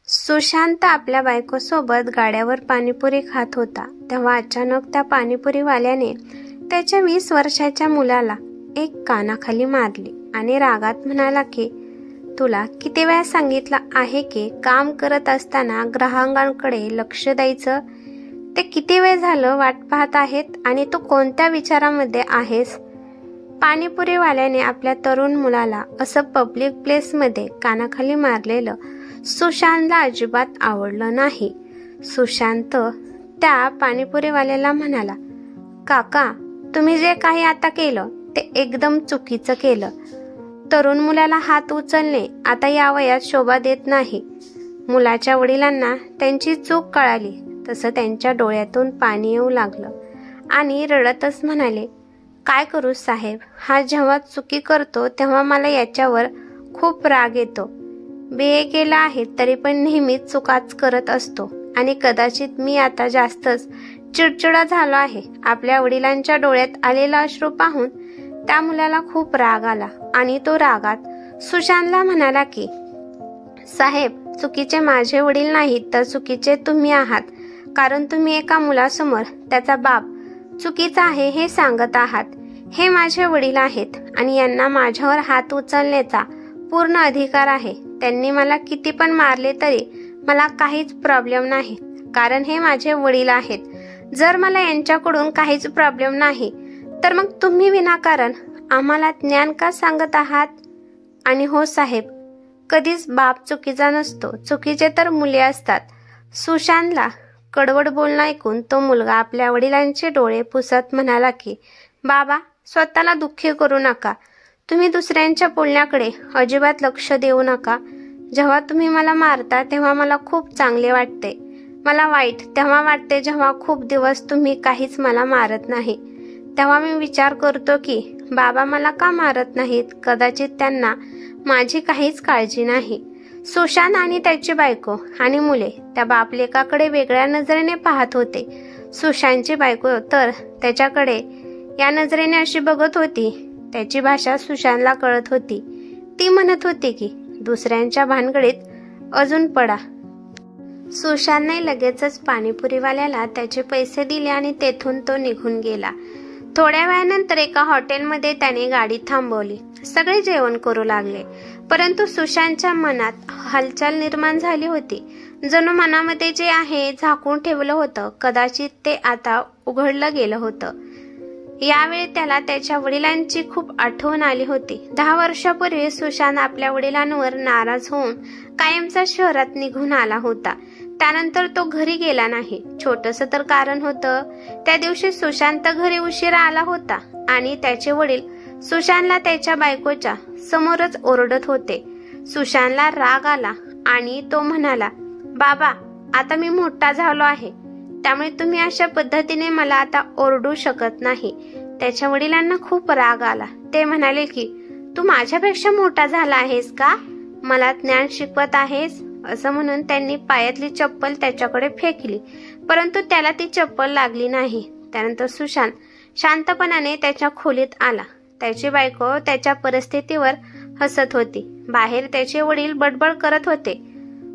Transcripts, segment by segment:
सुशांत आपल्या बायकोसोबत गाड्यावर पाणीपुरी खात होता तेव्हा अचानक त्या पाणीपुरीवाल्याने त्याच्या 20 वर्षाच्या मुलाला एक कानाखाली मारली आणि रागात म्हणाला की तुला किती वेळा सांगितलं आहे की काम करत असताना ग्राहकांकडे लक्ष द्यायचं. ते किती वेळ झालं वाट पाहत आहेत आणि तू कोणत्या विचारामध्ये आहेस. पाणीपुरीवाल्याने आपल्या तरुण मुलाला असं पब्लिक प्लेसमध्ये कानाखाली मारलेलं सुशांतला अजिबात आवडलं नाही. सुशांत त्या पाणीपुरीवाल्याला म्हणाला, काका तुम्ही जे काही आता केलं ते एकदम चुकीचं केलं. तरुण मुलाला हात उचलणे आता या वयात शोभा देत नाही. मुलाच्या वडिलांना त्यांची चूक कळाली तसं त्यांच्या डोळ्यातून पाणी येऊ लागलं आणि रडतच म्हणाले, काय करू साहेब, हा जेव्हा चुकी करतो तेव्हा मला याच्यावर खूप राग येतो. BA केला आहे तरी पण नेहमीच चुकाच करत असतो आणि कदाचित मी आता जास्तच चिडचिडा झालो आहे. आपल्या वडिलांच्या डोळ्यात आलेला अश्रू पाहून त्या मुलाला खूप राग आला आणि तो रागात सुशांतला म्हणाला की साहेब, चुकीचे माझे वडील नाहीत तर चुकीचे तुम्ही आहात, कारण तुम्ही एका मुलासमोर त्याचा बाप चुकीचा आहे हे सांगत आहात. हे माझे वडील आहेत आणि यांना माझ्यावर हात उचलण्याचा पूर्ण अधिकार आहे. त्यांनी मला किती पण मारले तरी मला काहीच प्रॉब्लेम नाही, कारण हे माझे वडील आहेत. जर मला यांच्याकडून काहीच प्रॉब्लेम नाही तर मग तुम्ही विनाकारण आम्हाला ज्ञान का सांगत आहात. आणि हो साहेब, कधीच बाप चुकीचा नसतो, चुकीचे तर मुले असतात. सुशांतला कडवड बोलणं ऐकून तो मुलगा आपल्या वडिलांचे डोळे पुसत म्हणाला की बाबा, स्वतःला दुःखी करू नका. तुम्ही दुसऱ्यांच्या बोलण्याकडे अजिबात लक्ष देऊ नका. जेव्हा तुम्ही मला मारता तेव्हा मला खूप चांगले वाटते. मला वाईट तेव्हा वाटते जेव्हा खूप दिवस तुम्ही काहीच मला मारत नाही. तेव्हा मी विचार करतो की बाबा मला का मारत नाहीत. कदाचित त्यांना माझी काहीच काळजी नाही. सुशांत आणि त्याची बायको आणि मुले त्या बापलेकाकडे वेगळ्या नजरेने पाहत होते. सुशांतची बायको तर त्याच्याकडे या नजरेने अशी बघत होती. त्याची भाषा सुशांतला कळत होती. ती म्हणत होती की दुसऱ्यांच्या भानगडीत अजून पडा. सुशांतने लगेचच पाणीपुरीवाल्याला त्याचे पैसे दिले आणि तेथून तो निघून गेला. थोड्या वेळानंतर एका हॉटेलमध्ये त्याने गाडी थांबवली. सगळे जेवण करू लागले, परंतु सुशांतच्या मनात हालचाल निर्माण झाली होती. जणू मनामध्ये जे आहे झाकून ठेवलं होतं कदाचित ते आता उघडलं गेलं होतं. यावेळी त्याला त्याच्या वडिलांची खूप आठवण आली होती. 10 वर्षापूर्वी सुशांत आपल्या वडिलांवर नाराज होऊन कायमचा शहरात निघून आला होता. त्यानंतर तो घरी गेला नाही. छोटस तर कारण होतं. त्या दिवशी सुशांत घरी उशिरा आला होता आणि त्याचे वडील सुशांतला त्याच्या बायकोच्या समोरच ओरडत होते. सुशांतला राग आला आणि तो म्हणाला, बाबा, आता मी मोठा झालो आहे, त्यामुळे तुम्ही अशा पद्धतीने मला आता ओरडू शकत नाही. त्याच्या वडिलांना खूप राग आला. ते म्हणाले की तू माझ्यापेक्षा मोठा झाला आहेस का, मला ज्ञान शिकवत आहेस. असं म्हणून त्यांनी पायातली चप्पल त्याच्याकडे फेकली, परंतु त्याला ती चप्पल लागली नाही. त्यानंतर सुशांत शांतपणाने त्याच्या खोलीत आला. त्याची बायको त्याच्या परिस्थितीवर हसत होती. बाहेर त्याचे वडील बडबड करत होते,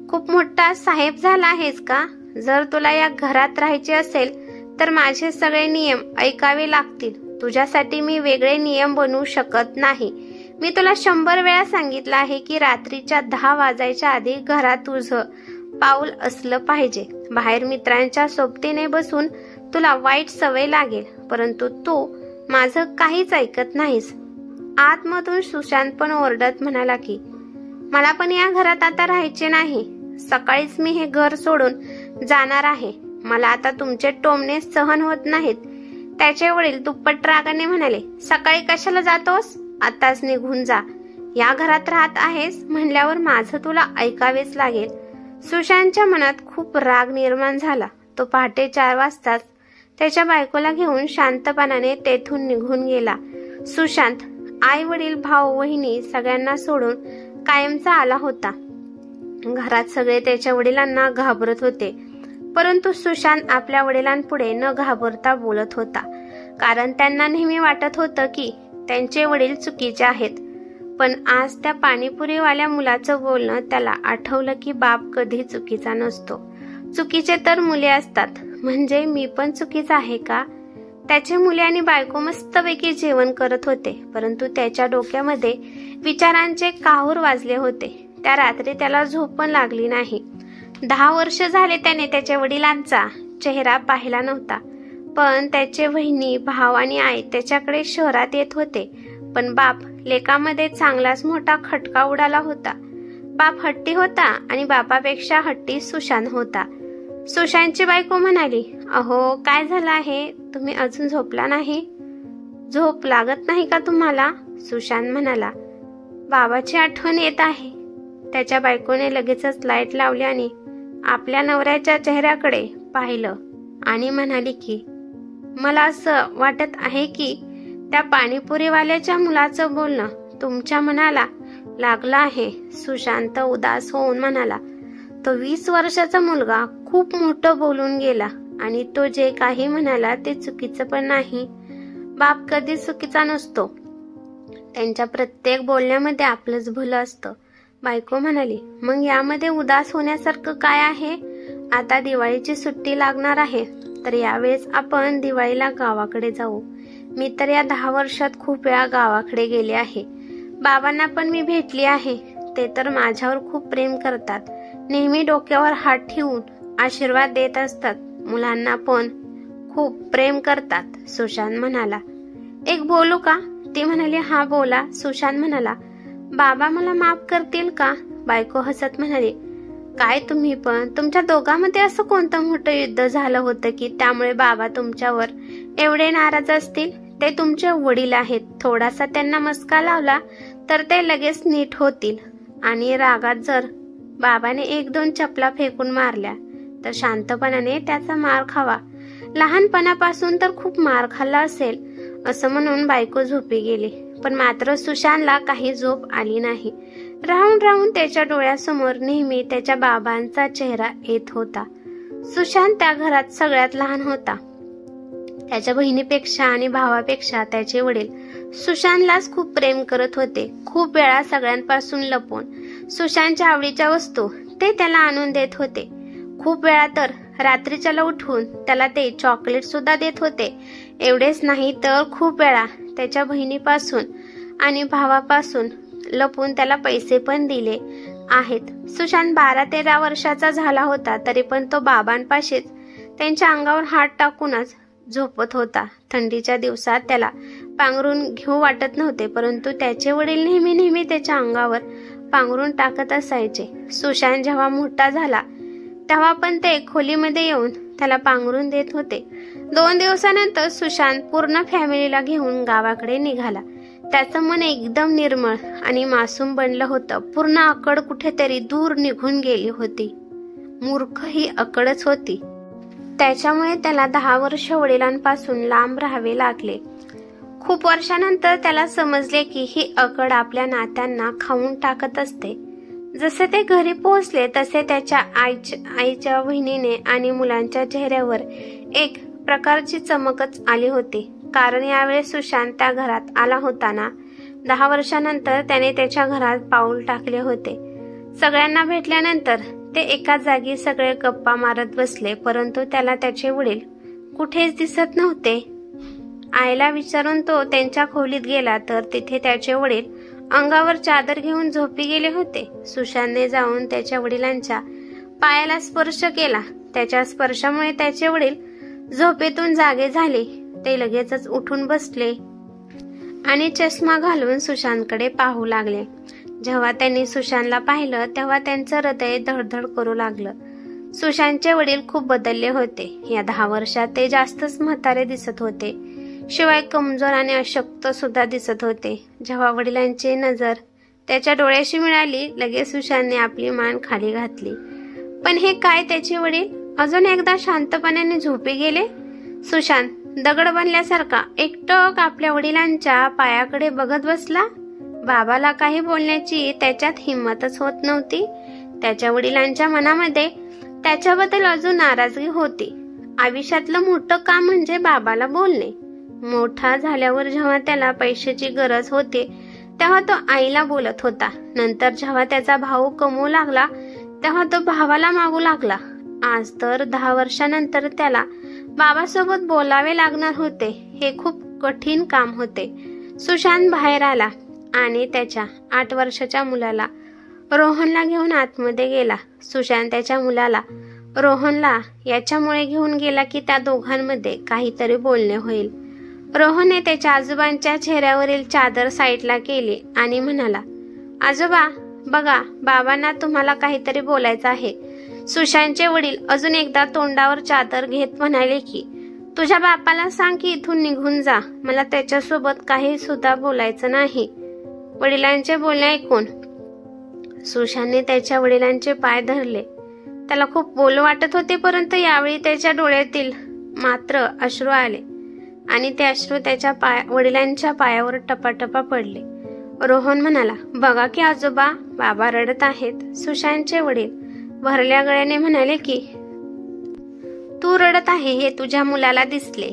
खूप मोठा साहेब झाला आहेस का. जर तुला या घरात राहायचे असेल तर माझे सगळे नियम ऐकावे लागतील. तुझ्यासाठी मी वेगळे नियम बनवू शकत नाही. मी तुला 100 वेळा सांगितलं आहे की रात्रीच्या 10 वाजायच्या आधी घरात तुझं पाऊल असलं पाहिजे. बाहेर मित्रांच्या सोबतीने बसून तुला वाईट सवय लागेल, परंतु तू माझं काहीच ऐकत नाहीस. आतमधून सुशांत पण ओरडत म्हणाला की मला पण या घरात आता राहायचे नाही. सकाळीच मी हे घर सोडून जाणार आहे. मला आता तुमचे टोमणे सहन होत नाहीत. त्याचे वडील दुप्पट रागाने म्हणाले, सकाळी कशाला जातोस, आताच निघून जा. या घरात राहत आहेस म्हणल्यावर माझं तुला ऐकावेच लागेल. सुशांतच्या मनात खूप राग निर्माण झाला. तो पहाटे 4 वाजताच त्याच्या बायकोला घेऊन शांतपणाने तेथून निघून गेला. सुशांत आई वडील भाऊ बहिणी सगळ्यांना सोडून कायमचा आला होता. घरात सगळे त्याच्या वडिलांना घाबरत होते, परंतु सुशांत आपल्या वडिलांपुढे न घाबरता बोलत होता, कारण त्यांना नेहमी वाटत होतं की त्यांचे वडील चुकीचे आहेत. पण आज त्या पाणीपुरीवाल्या मुलाचं बोलणं त्याला आठवलं की बाप कधी चुकीचा नसतो. चुकीचे तर मुले असतात. म्हणजे मी पण चुकीचा आहे का? त्याचे मुले आणि बायको मस्तपैकी जेवण करत होते, परंतु त्याच्या डोक्यामध्ये विचारांचे काहूर वाजले होते. त्या रात्री त्याला झोप पण लागली नाही. 10 वर्ष झाले त्याने त्याच्या वडिलांचा चेहरा पाहिला नव्हता. पण त्याचे बहिणी, भाव आणि आई त्याच्याकडे शहरात येत होते. पण बाप लेकामध्ये चांगलाच मोठा खटका उडाला होता. बाप हट्टी होता आणि बापापेक्षा हट्टी सुशांत होता. सुशांतची बायको म्हणाली, अहो काय झालं आहे, तुम्ही अजून झोपला नाही? झोप लागत नाही का तुम्हाला? सुशांत म्हणाला, बाबाची आठवण येत आहे. त्याच्या बायकोने लगेचच लाईट लावली आणि आपल्या नवऱ्याच्या चेहऱ्याकडे पाहिलं आणि म्हणाली की मला असं वाटत आहे की त्या पाणीपुरीवाल्याच्या मुलाचं बोलणं तुमच्या मनाला लागलं आहे. सुशांत उदास होऊन म्हणाला, तो 20 वर्षाचा मुलगा खूप मोठं बोलून गेला आणि तो जे काही म्हणाला ते चुकीचं पण नाही. बाप कधी चुकीचा नसतो. त्यांच्या प्रत्येक बोलण्यामध्ये आपलंच भलं असतं. बायको म्हणाली, मग यामध्ये उदास होण्यासारखं काय आहे? आता दिवाळीची सुट्टी लागणार आहे, तर यावेळेस आपण दिवाळीला गावाकडे जाऊ. मी तर या 10 वर्षात खूप वेळा गावाकडे गेले आहे. बाबांना पण मी भेटली आहे. ते तर माझ्यावर खूप प्रेम करतात. नेहमी डोक्यावर हात ठेवून आशीर्वाद देत असतात. मुलांना पण खूप प्रेम करतात. सुशांत म्हणाला, एक बोलू का? ती म्हणाली, हा बोला. सुशांत म्हणाला, बाबा मला माफ करतील का? बायको हसत म्हणाली, काय तुम्ही पण, तुमच्या दोघांमध्ये असं कोणतं मोठं युद्ध झालं होतं की त्यामुळे बाबा तुमच्यावर एवढे नाराज असतील? ते तुमचे वडील आहेत. थोडासा त्यांना मस्का लावला तर ते लगेच नीट होतील. आणि रागात जर बाबाने 1-2 चपला फेकून मारल्या तर शांतपणाने त्याचा मार खावा. लहानपणापासून तर खूप मार खाल्ला असेल. असं म्हणून बायको झोपी गेली. पण मात्र सुशांतला काही झोप आली नाही. राहून राहून त्याच्या डोळ्यासमोर नेहमी त्याच्या बाबांचा चेहरा येत होता. सुशांत त्या घरात सगळ्यात लहान होता. त्याच्या बहिणीपेक्षा आणि भावापेक्षा त्याचे वडील सुशांतलाच खूप प्रेम करत होते. खूप वेळा सगळ्यांपासून लपून सुशांतच्या आवडीच्या वस्तू ते त्याला आणून देत होते. खूप वेळा तर रात्रीच्याला उठवून त्याला ते चॉकलेट सुद्धा देत होते. एवढेच नाही तर खूप वेळा त्याच्या बहिणीपासून आणि भावापासून लपून त्याला पैसे पण दिले आहेत. सुशांत 12-13 वर्षाचा झाला होता तरी पण तो बाबांपाशीच त्यांच्या अंगावर हात टाकूनच झोपत होता. थंडीच्या दिवसात त्याला पांघरून घेऊ वाटत नव्हते, परंतु त्याचे वडील नेहमी त्याच्या अंगावर पांघरून टाकत असायचे. सुशांत जेव्हा मोठा झाला तेव्हा पण ते खोलीमध्ये येऊन त्याला पांघरून देत होते. 2 दिवसानंतर सुशांत पूर्ण फॅमिलीला घेऊन गावाकडे निघाला. त्याचं मन एकदम निर्मळ आणि मासूम बनलं होतं. पूर्ण अकड कुठेतरी दूर निघून गेली होती. मूर्ख ही अकडच होती. त्याच्यामुळे त्याला 10 वर्ष वडिलांपासून लांब राहावे लागले. खूप वर्षानंतर त्याला समजले की ही अकड आपल्या नात्यांना खाऊन टाकत असते. जसे ते घरी पोहोचले तसे त्याच्या आईच्या बहिणीने आणि मुलांच्या चेहऱ्यावर एक प्रकारची चमकच आली होती. कारण यावेळेस सुशांत त्या घरात आला होता ना. 10 वर्षानंतर त्याने त्याच्या घरात पाऊल टाकले होते. सगळ्यांना भेटल्यानंतर ते एका जागी सगळे गप्पा मारत बसले, परंतु त्याला त्याचे वडील कुठेच दिसत नव्हते. आईला विचारून तो त्यांच्या खोलीत गेला तर तिथे त्याचे वडील अंगावर चादर घेऊन झोपी गेले होते. सुशांतने जाऊन त्याच्या वडिलांच्या पायाला स्पर्श केला. त्याच्या स्पर्शामुळे त्याचे वडील झोपेतून जागे झाले. ते लगेचच उठून बसले आणि चष्मा घालून सुशांतकडे पाहू लागले. जेव्हा त्यांनी सुशांतला पाहिलं तेव्हा त्यांचं हृदय धडधड करू लागलं. सुशांतचे वडील खूप बदलले होते. या 10 वर्षात ते जास्तच म्हातारे दिसत होते. शिवाय कमजोर आणि अशक्त सुद्धा दिसत होते. जेव्हा वडिलांची नजर त्याच्या डोळ्याशी मिळाली लगेच सुशांतने आपली मान खाली घातली. पण हे काय, त्याचे वडील अजून एकदा शांतपणाने झोपी गेले. सुशांत दगड बनल्यासारखा एकटक आपल्या वडिलांच्या पायाकडे बघत बसला. बाबाला काही बोलण्याची त्याच्यात हिंमतच होत नव्हती. त्याच्या वडिलांच्या मनामध्ये त्याच्याबद्दल अजून नाराजगी होती. आयुष्यातलं मोठं काम म्हणजे बाबाला बोलणे. मोठा झाल्यावर जेव्हा त्याला पैशाची गरज होते तेव्हा तो आईला बोलत होता. नंतर जेव्हा त्याचा भाऊ कमवू लागला तेव्हा तो भावाला मागू लागला. आज तर 10 वर्षानंतर त्याला बाबासोबत बोलावे लागणार होते. हे खूप कठीण काम होते. सुशांत बाहेर आला आणि त्याच्या 8 वर्षाच्या मुलाला रोहनला घेऊन आतमध्ये गेला. सुशांत त्याच्या मुलाला रोहनला याच्यामुळे घेऊन गेला की त्या दोघांमध्ये काहीतरी बोलणे होईल. रोहनने त्याच्या आजोबांच्या चेहऱ्यावरील चादर साईडला केली आणि म्हणाला, आजोबा बघा, बाबांना तुम्हाला काहीतरी बोलायचं आहे. सुशांतचे वडील अजून एकदा तोंडावर चादर घेत म्हणाले की तुझ्या बापाला सांग की इथून निघून जा, मला त्याच्यासोबत काही सुद्धा बोलायचं नाही. वडिलांचे बोलणे ऐकून सुशांतने त्याच्या वडिलांचे पाय धरले. त्याला खूप बोलू वाटत होते, परंतु यावेळी त्याच्या डोळ्यातील मात्र अश्रू आले आणि ते अश्रू त्याच्या वडिलांच्या पायावर टपाटपा पडले. रोहन म्हणाला, बघा की आजोबा, बाबा रडत आहेत. सुशांतचे वडील भरल्या गळ्याने म्हणाले की तू रडत आहे हे तुझ्या मुलाला दिसले,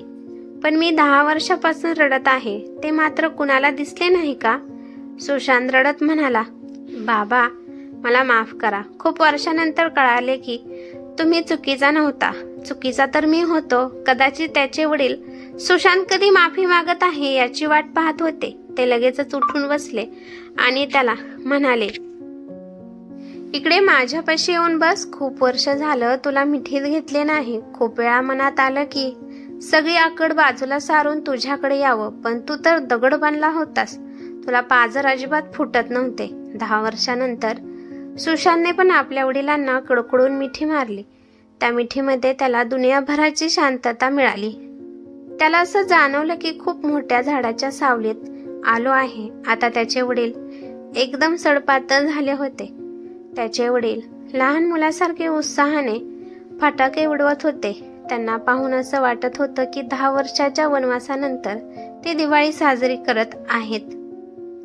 पण मी 10 वर्षापासून रडत आहे, ते मात्र कुणाला दिसले नाही का? सुशांत रडत म्हणाला, बाबा मला माफ करा. खूप वर्षानंतर कळाले की तुम्ही चुकीचा नव्हता. चुकीचा तर मी होतो. कदाचित त्याचे वडील सुशांत कधी माफी मागत आहे याची वाट पाहत होते. ते लगेचच उठून बसले आणि त्याला म्हणाले, इकडे माझ्यापाशी येऊन बस. खूप वर्ष झालं तुला मिठीत घेतले नाही. खूप वेळा मनात आलं की सगळी आकड बाजूला सारून तुझ्याकडे यावं, पण तू तर दगड बनला होतास. तुला पाजर अजिबात फुटत नव्हते. 10 वर्षानंतर सुशांतने पण आपल्या वडिलांना कडकडून मिठी मारली. त्या मिठीमध्ये त्याला दुनियाभराची शांतता मिळाली. त्याला असं जाणवलं की खूप मोठ्या झाडाच्या सावलीत आलो आहे. आता त्याचे वडील एकदम सडपातळ झाले होते. त्याचे वडील लहान मुलासारखे उत्साहाने फटाके उडवत होते. त्यांना पाहून असं वाटत होतं की 10 वर्षाच्या वनवासानंतर ते दिवाळी साजरी करत आहेत.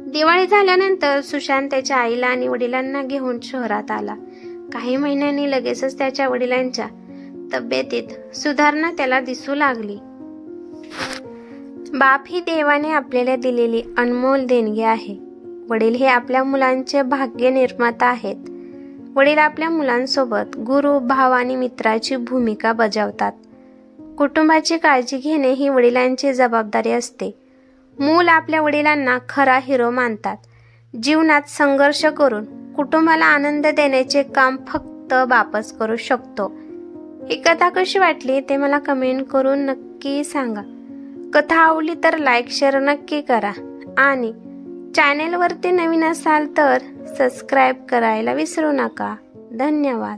दिवाळी झाल्यानंतर सुशांत त्याच्या आईला आणि वडिलांना घेऊन शहरात आला. काही महिन्यांनी लगेचच त्याच्या वडिलांच्या तब्येतीत सुधारणा त्याला दिसू लागली. बाप ही देवाने आपल्याला दिलेली अनमोल देणगी आहे. वडील हे आपल्या मुलांचे भाग्य निर्माता आहेत. वडील आपल्या मुलांसोबत गुरु, भाव आणि मित्राची भूमिका बजावतात. कुटुंबाची काळजी घेणे ही वडिलांची जबाबदारी असते. मूल आपल्या वडिलांना खरा हिरो मानतात. जीवनात संघर्ष करून कुटुंबाला आनंद देण्याचे काम फक्त बापच करू शकतो. ही कथा कशी वाटली ते मला कमेंट करून नक्की सांगा. कथा आवडली तर लाईक शेअर नक्की करा आणि चॅनेलवरती नवीन असाल तर सबस्क्राईब करायला विसरू नका. धन्यवाद.